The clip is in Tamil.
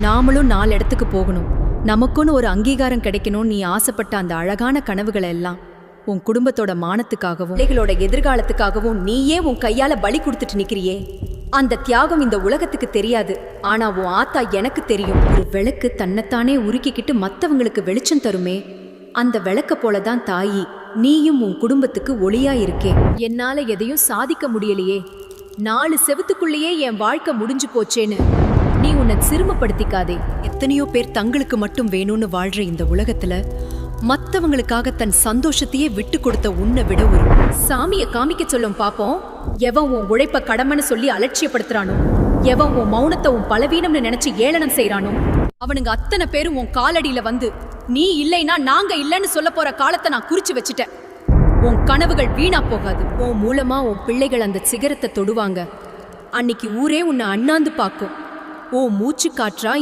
நாமளும் 4 இடத்துக்கு போகணும். நமக்குன்னு ஒரு அங்கீகாரம் கிடைக்கணும். நீ ஆசைப்பட்ட அந்த அழகான கனவுகளை எல்லாம் உன் குடும்பத்தோட மானத்துக்காகவும் பிள்ளைகளோட எதிர்காலத்துக்காகவும் நீயே உன் கையால பலி கொடுத்துட்டு நிக்கிறியே. அந்த தியாகம் இந்த உலகத்துக்கு தெரியாது. ஆனா உன் ஆத்தா எனக்கு தெரியும். ஒரு விளக்கு தன்னைத்தானே உருக்கிக்கிட்டு மத்தவங்களுக்கு வெளிச்சம் தருமே, அந்த விளக்க போலதான் தாயி நீயும் உன் குடும்பத்துக்கு ஒளியா இருக்கே. என்னால எதையும் சாதிக்க முடியலையே, 4 செவுத்துக்குள்ளேயே என் வாழ்க்கை முடிஞ்சு போச்சேன்னு நீ உன்னை சிறுமப்படுத்திக்காதே. எத்தனையோ பேர் தங்களுக்கு மட்டும் வேணும்னு வாழ்ற இந்த உலகத்துல மத்தவங்களுக்காக தன் சந்தோஷத்தையே விட்டு கொடுத்த உன்னை விட ஒரு சாமிய காமிக்க சொல்லும் பாப்போம். எவன் உன் உழைப்ப கடமைன்னு சொல்லி அலட்சியப்படுத்துறானோ, எவன் உன் மௌனத்தை உன் பலவீனம்னு நினைச்சு ஏளனம் செய்யறானோ, அவனுங்க அத்தனை பேரும் உன் காலடியில வந்து நீ இல்லைன்னா நாங்க இல்லைன்னு சொல்ல போற காலத்தை நான் குறிச்சு வச்சுட்டேன். உன் கனவுகள் வீணா போகாது. உன் மூலமா உன் பிள்ளைகள் அந்த சிகரத்தை தொடுவாங்க. அன்னைக்கு ஊரே உன்னை அண்ணாந்து பார்க்கும். ஓ மூச்சு காற்றா